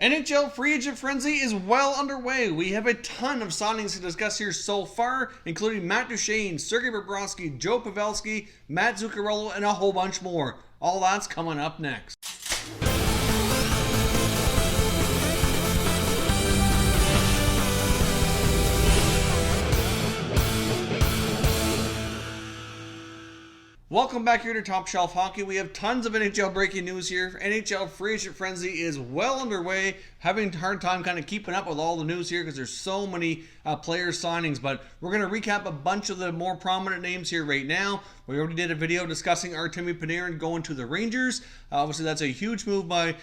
NHL free agent frenzy is well underway. We have a ton of signings to discuss here so far, including Matt Duchene, Sergei Bobrovsky, Joe Pavelski, Matt Zuccarello, and a whole bunch more. All that's coming up next. Welcome back here to Top Shelf Hockey. We have tons of NHL breaking news here. NHL free agent frenzy is well underway. Having a hard time kind of keeping up with all the news here because there's so many player signings. But we're going to recap a bunch of the more prominent names here right now. We already did a video discussing Artemi Panarin going to the Rangers. Obviously, that's a huge move by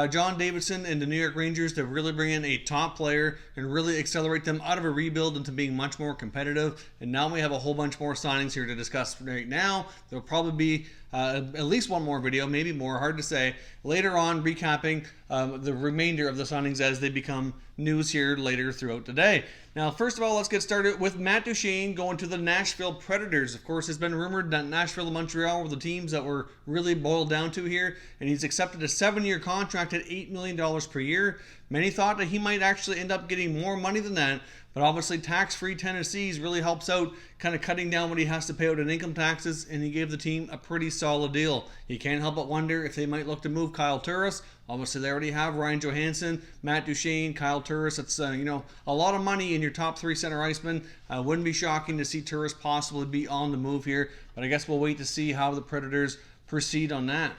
John Davidson and the New York Rangers to really bring in a top player and really accelerate them out of a rebuild into being much more competitive. And now we have a whole bunch more signings here to discuss right now. There'll probably be at least one more video, maybe more, hard to say, later on recapping the remainder of the signings as they become news here later throughout the day. Now, first of all, let's get started with Matt Duchene going to the Nashville Predators. Of course, it's been rumored that Nashville and Montreal were the teams that were really boiled down to here, and he's accepted a 7-year contract at $8 million per year. Many thought that he might actually end up getting more money than that, but obviously tax-free Tennessee's really helps out kind of cutting down what he has to pay out in income taxes, and he gave the team a pretty solid deal. You can't help but wonder if they might look to move Kyle Turris. Obviously, they already have Ryan Johansson, Matt Duchene, Kyle Turris. It's a lot of money in your top 3 center icemen. Wouldn't be shocking to see Turris possibly be on the move here, but I guess we'll wait to see how the Predators proceed on that.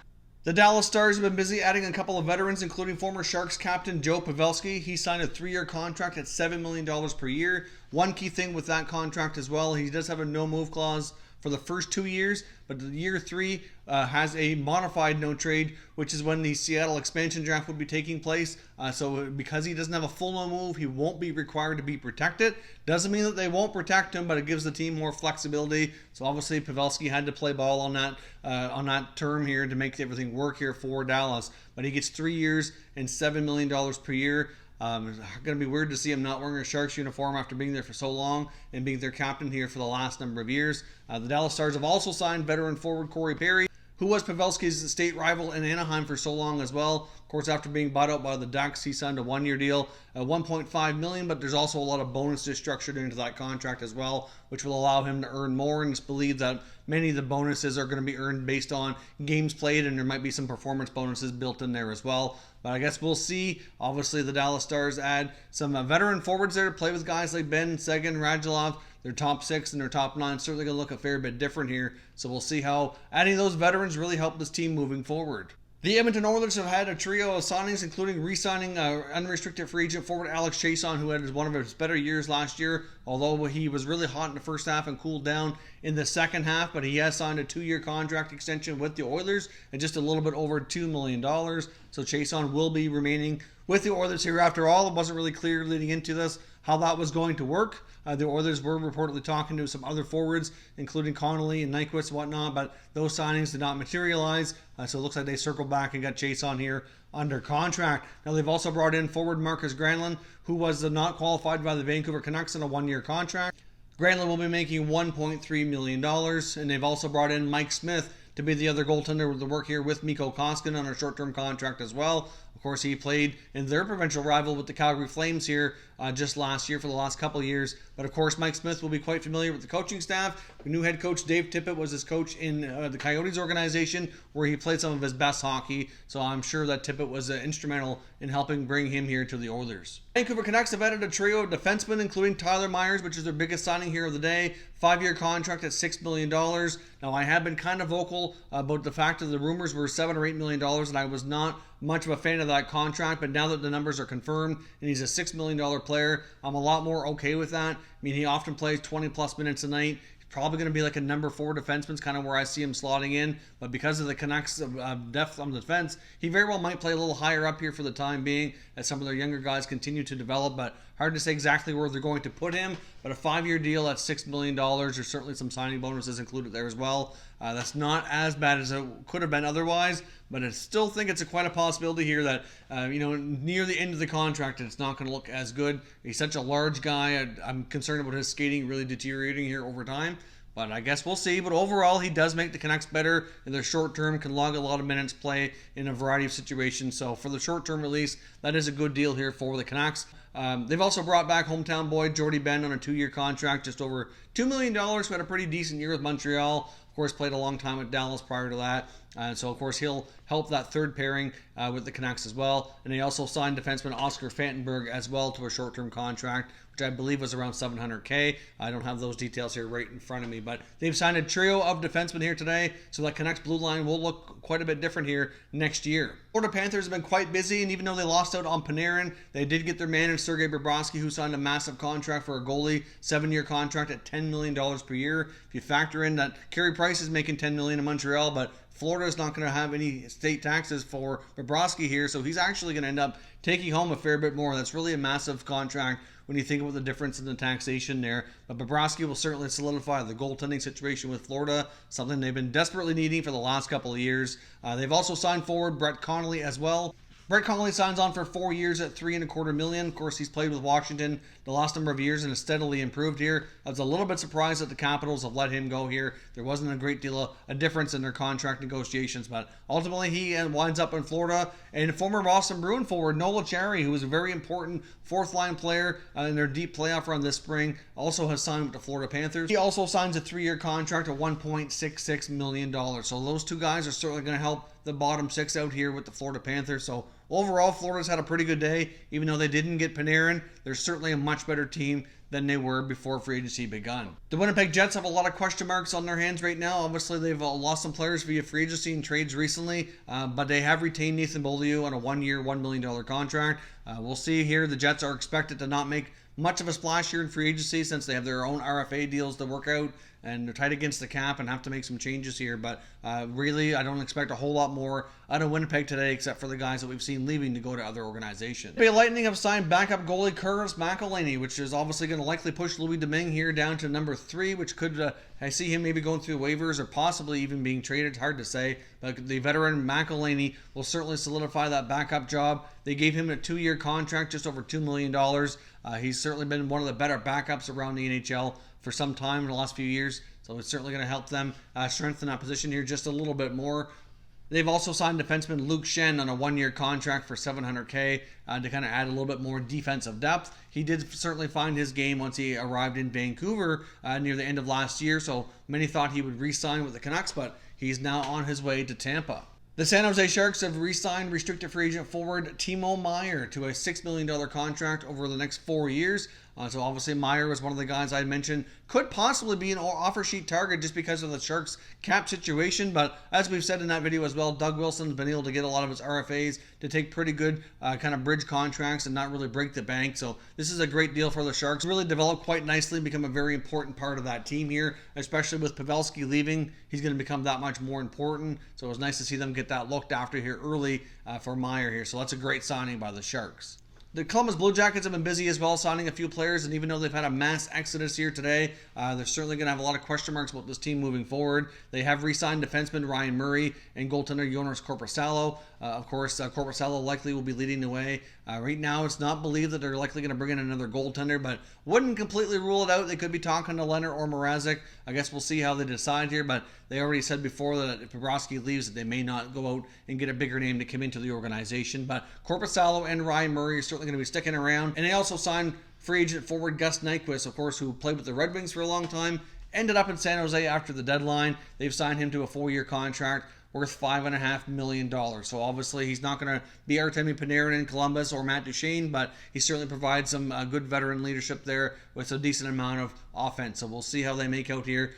The Dallas Stars have been busy adding a couple of veterans, including former Sharks captain Joe Pavelski. He signed a 3-year contract at $7 million per year. One key thing with that contract as well, he does have a no-move clause for the first 2 years, but the year 3 has a modified no trade, which is when the Seattle expansion draft would be taking place. So because he doesn't have a full no move, he won't be required to be protected. Doesn't mean that they won't protect him, but it gives the team more flexibility. So obviously Pavelski had to play ball on that term here to make everything work here for Dallas. But he gets 3 years and $7 million per year. It's going to be weird to see him not wearing a Sharks uniform after being there for so long and being their captain here for the last number of years. The Dallas Stars have also signed veteran forward Corey Perry, who was Pavelski's state rival in Anaheim for so long as well. Of course, after being bought out by the Ducks, he signed a 1-year deal at $1.5 million, but there's also a lot of bonuses structured into that contract as well, which will allow him to earn more, and it's believed that many of the bonuses are going to be earned based on games played, and there might be some performance bonuses built in there as well. But I guess we'll see. Obviously, the Dallas Stars add some veteran forwards there to play with guys like Ben, Seguin, Radulov. Their top 6 and their top 9 certainly going to look a fair bit different here. So we'll see how adding those veterans really help this team moving forward. The Edmonton Oilers have had a trio of signings, including re-signing unrestricted free agent forward Alex Chiasson, who had one of his better years last year, although he was really hot in the first half and cooled down in the second half. But he has signed a 2-year contract extension with the Oilers at just a little bit over $2 million. So Chiasson will be remaining with the Oilers here. After all, it wasn't really clear leading into this how that was going to work. The Oilers were reportedly talking to some other forwards, including Connolly and Nyquist and whatnot, but those signings did not materialize. So it looks like they circled back and got Chiasson here under contract. Now they've also brought in forward Marcus Granlund, who was not qualified by the Vancouver Canucks on a 1-year contract. Granlund will be making $1.3 million, and they've also brought in Mike Smith to be the other goaltender to work here with Mikko Koskinen on a short-term contract as well. Of course, he played in their provincial rival with the Calgary Flames here just last year for the last couple of years. But of course, Mike Smith will be quite familiar with the coaching staff. The new head coach Dave Tippett was his coach in the Coyotes organization, where he played some of his best hockey. So I'm sure that Tippett was instrumental in helping bring him here to the Oilers. Vancouver Canucks have added a trio of defensemen, including Tyler Myers, which is their biggest signing here of the day. 5-year contract at $6 million. Now, I have been kind of vocal about the fact that the rumors were $7 or $8 million, and I was not much of a fan of that contract, but now that the numbers are confirmed and he's a $6 million player, I'm a lot more okay with that. I mean, he often plays 20 plus minutes a night. Probably going to be like a number 4 defenseman, kind of where I see him slotting in. But because of the Canucks' depth on the defense, he very well might play a little higher up here for the time being as some of their younger guys continue to develop. But hard to say exactly where they're going to put him. But a 5-year deal at $6 million, there's certainly some signing bonuses included there as well. That's not as bad as it could have been otherwise. But I still think it's quite a possibility here that, near the end of the contract, it's not going to look as good. He's such a large guy. I'm concerned about his skating really deteriorating here over time. But I guess we'll see. But overall, he does make the Canucks better in the short term, can log a lot of minutes play in a variety of situations. So for the short term release, that is a good deal here for the Canucks. They've also brought back hometown boy Jordy Ben on a 2-year contract, just over $2 million, who had a pretty decent year with Montreal. Of course, played a long time at Dallas prior to that. So, of course, he'll help that third pairing with the Canucks as well. And they also signed defenseman Oscar Fantenberg as well to a short-term contract, which I believe was around $700K. I don't have those details here right in front of me. But they've signed a trio of defensemen here today, so that Canucks blue line will look quite a bit different here next year. Florida Panthers have been quite busy, and even though they lost out on Panarin, they did get their man in Sergei Bobrovsky, who signed a massive contract for a goalie, 7-year contract at $10 million per year. If you factor in that Carey Price is making $10 million in Montreal, but Florida is not going to have any state taxes for Bobrovsky here, so he's actually going to end up taking home a fair bit more. That's really a massive contract when you think about the difference in the taxation there. But Bobrovsky will certainly solidify the goaltending situation with Florida, something they've been desperately needing for the last couple of years. They've also signed forward Brett Connolly as well. Brett Connolly signs on for 4 years at $3.25 million. Of course, he's played with Washington the last number of years and has steadily improved here. I was a little bit surprised that the Capitals have let him go here. There wasn't a great deal of a difference in their contract negotiations, but ultimately he winds up in Florida. And former Boston Bruin forward Noel Acciari, who was a very important fourth-line player in their deep playoff run this spring, also has signed with the Florida Panthers. He also signs a 3-year contract at $1.66 million. So those two guys are certainly going to help the bottom six out here with the Florida Panthers. So overall, Florida's had a pretty good day. Even though they didn't get Panarin, they're certainly a much better team than they were before free agency begun. The Winnipeg Jets have a lot of question marks on their hands right now. Obviously, they've lost some players via free agency and trades recently, but they have retained Nathan Beaulieu on a 1-year, $1 million contract. We'll see here. The Jets are expected to not make much of a splash here in free agency since they have their own RFA deals to work out, and they're tight against the cap and have to make some changes here. But really, I don't expect a whole lot more out of Winnipeg today, except for the guys that we've seen leaving to go to other organizations. The Lightning have signed backup goalie Curtis McElhinney, which is obviously going to likely push Louis Domingue here down to number 3, which could I see him maybe going through waivers or possibly even being traded. It's hard to say, but the veteran McElhinney will certainly solidify that backup job. They gave him a 2-year contract, just over $2 million. He's certainly been one of the better backups around the NHL for some time in the last few years, so it's certainly going to help them strengthen that position here just a little bit more. They've also signed defenseman Luke Schenn on a 1-year contract for $700K to kind of add a little bit more defensive depth. He did certainly find his game once he arrived in Vancouver near the end of last year, so many thought he would re-sign with the Canucks, but he's now on his way to Tampa. The San Jose Sharks have re-signed restricted free agent forward Timo Meyer to a $6 million contract over the next 4 years. So obviously Meyer was one of the guys I mentioned could possibly be an offer sheet target just because of the Sharks cap situation. But as we've said in that video as well, Doug Wilson's been able to get a lot of his RFAs to take pretty good kind of bridge contracts and not really break the bank. So this is a great deal for the Sharks. Really developed quite nicely, become a very important part of that team here, especially with Pavelski leaving. He's going to become that much more important. So it was nice to see them get that looked after here early for Meyer here. So that's a great signing by the Sharks. The Columbus Blue Jackets have been busy as well, signing a few players, and even though they've had a mass exodus here today, they're certainly going to have a lot of question marks about this team moving forward. They have re-signed defenseman Ryan Murray and goaltender Jonas Korpisalo. Of course, Korpisalo likely will be leading the way. Right now, it's not believed that they're likely going to bring in another goaltender, but wouldn't completely rule it out. They could be talking to Leonard or Mrazek. I guess we'll see how they decide here, but they already said before that if Bobrovsky leaves, that they may not go out and get a bigger name to come into the organization. But Korpisalo and Ryan Murray are certainly going to be sticking around. And they also signed free agent forward Gus Nyquist, of course, who played with the Red Wings for a long time, ended up in San Jose after the deadline. They've signed him to a 4-year contract worth $5.5 million. So obviously he's not going to be Artemi Panarin in Columbus or Matt Duchene, but he certainly provides some good veteran leadership there with a decent amount of offense. So we'll see how they make out here.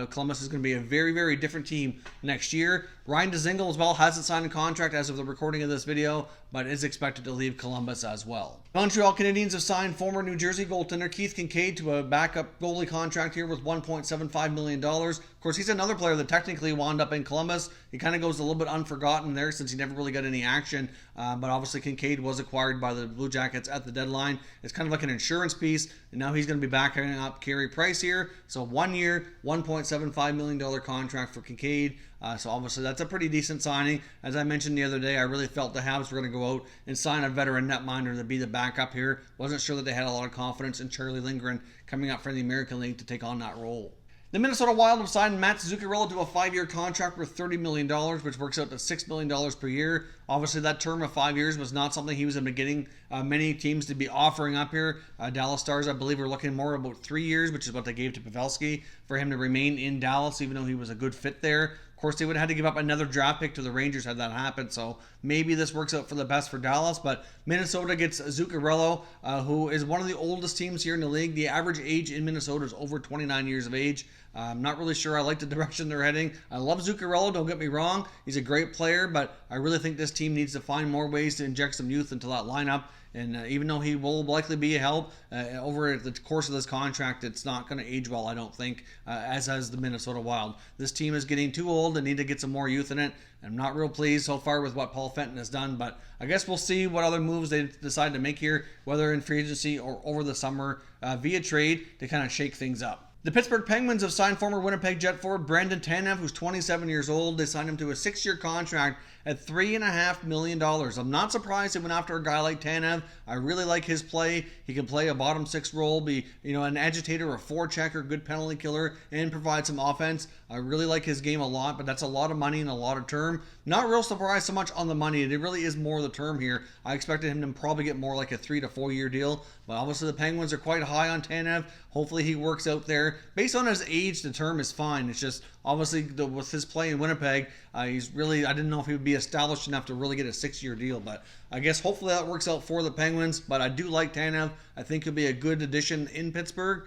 Columbus is going to be a very, very different team next year. Ryan Dzingel as well hasn't signed a contract as of the recording of this video, but is expected to leave Columbus as well. Montreal Canadiens have signed former New Jersey goaltender Keith Kincaid to a backup goalie contract here with $1.75 million. Of course, he's another player that technically wound up in Columbus. He kind of goes a little bit unforgotten there since he never really got any action, but obviously Kincaid was acquired by the Blue Jackets at the deadline. It's kind of like an insurance piece, and now he's going to be backing up Carey Price here. So 1 year, $1.75 million contract for Kincaid. So obviously that's a pretty decent signing. As I mentioned the other day, I really felt the Habs were going to go out and sign a veteran netminder to be the backup here. Wasn't sure that they had a lot of confidence in Charlie Lindgren coming up from the American League to take on that role. The Minnesota Wild have signed Matt Duchene to a 5-year contract worth $30 million, which works out to $6 million per year. Obviously, that term of 5 years was not something he was getting many teams to be offering up here. Dallas Stars, I believe, are looking more about 3 years, which is what they gave to Pavelski for him to remain in Dallas, even though he was a good fit there. Of course, they would have had to give up another draft pick to the Rangers had that happened, so maybe this works out for the best for Dallas, but Minnesota gets Zuccarello, who is one of the oldest teams here in the league. The average age in Minnesota is over 29 years of age. I'm not really sure I like the direction they're heading. I love Zuccarello, don't get me wrong. He's a great player, but I really think this team needs to find more ways to inject some youth into that lineup. And even though he will likely be a help over the course of this contract, it's not going to age well, I don't think, as has the Minnesota Wild. This team is getting too old. They need to get some more youth in it. I'm not real pleased so far with what Paul Fenton has done, but I guess we'll see what other moves they decide to make here, whether in free agency or over the summer via trade to kind of shake things up. The Pittsburgh Penguins have signed former Winnipeg Jet forward Brandon Tanev, who's 27 years old. They signed him to a 6-year contract at $3.5 million. I'm not surprised they went after a guy like Tanev. I really like his play. He can play a bottom six role, be an agitator, a forechecker, good penalty killer, and provide some offense. I really like his game a lot, but that's a lot of money and a lot of term. Not real surprised so much on the money. It really is more the term here. I expected him to probably get more like a 3 to 4 year deal, but obviously the Penguins are quite high on Tanev. Hopefully he works out there. Based on his age, the term is fine. It's just obviously with his play in Winnipeg, I didn't know if he would be established enough to really get a 6-year deal, but I guess hopefully that works out for the Penguins. But I do like Tanev. I think he'll be a good addition in Pittsburgh.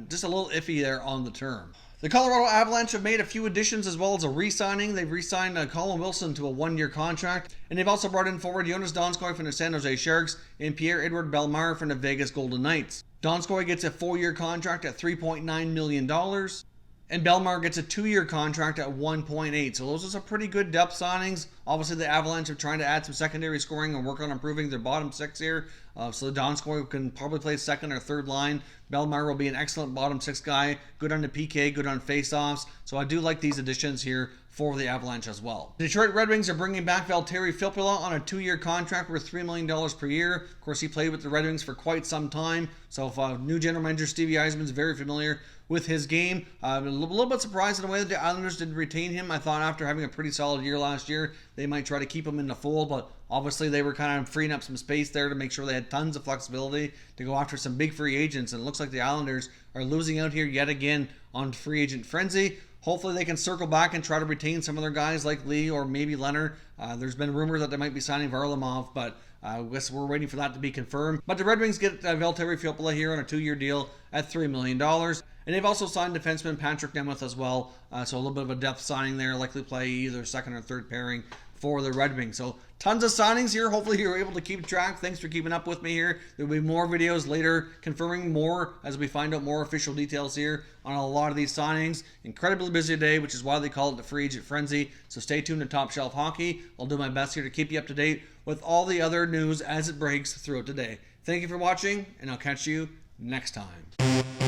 Just a little iffy there on the term. The Colorado Avalanche have made a few additions as well as a re-signing. They've re-signed Colin Wilson to a 1-year contract, and they've also brought in forward Jonas Donskoi from the San Jose Sharks and Pierre-Edouard Bellemare from the Vegas Golden Knights. Donskoi gets a 4-year contract at $3.9 million, and Bellemare gets a 2-year contract at $1.8. So those are some pretty good depth signings. Obviously, the Avalanche are trying to add some secondary scoring and work on improving their bottom six here. So Donskoi can probably play second or third line. Bellemare will be an excellent bottom six guy, good on the PK, good on faceoffs. So I do like these additions here for the Avalanche as well. The Detroit Red Wings are bringing back Valtteri Filppula on a 2-year contract worth $3 million per year. Of course, he played with the Red Wings for quite some time. So if new general manager Stevie Yzerman is very familiar with his game. A little bit surprised in the way that the Islanders didn't retain him. I thought after having a pretty solid year last year, they might try to keep him in the fold, but obviously they were kind of freeing up some space there to make sure they had tons of flexibility to go after some big free agents, and it looks like the Islanders are losing out here yet again on free agent frenzy. Hopefully they can circle back and try to retain some of their guys like Lee or maybe Leonard. There's been rumors that they might be signing Varlamov, but I guess we're waiting for that to be confirmed. But the Red Wings get Valtteri Filppula here on a 2-year deal at $3 million. And they've also signed defenseman Patrick Nemeth as well. So a little bit of a depth signing there, likely play either second or third pairing for the Red Wings. So tons of signings here. Hopefully you're able to keep track. Thanks for keeping up with me here. There'll be more videos later confirming more as we find out more official details here on a lot of these signings. Incredibly busy day, which is why they call it the Free Agent Frenzy. So stay tuned to Top Shelf Hockey. I'll do my best here to keep you up to date with all the other news as it breaks throughout the day. Thank you for watching, and I'll catch you next time.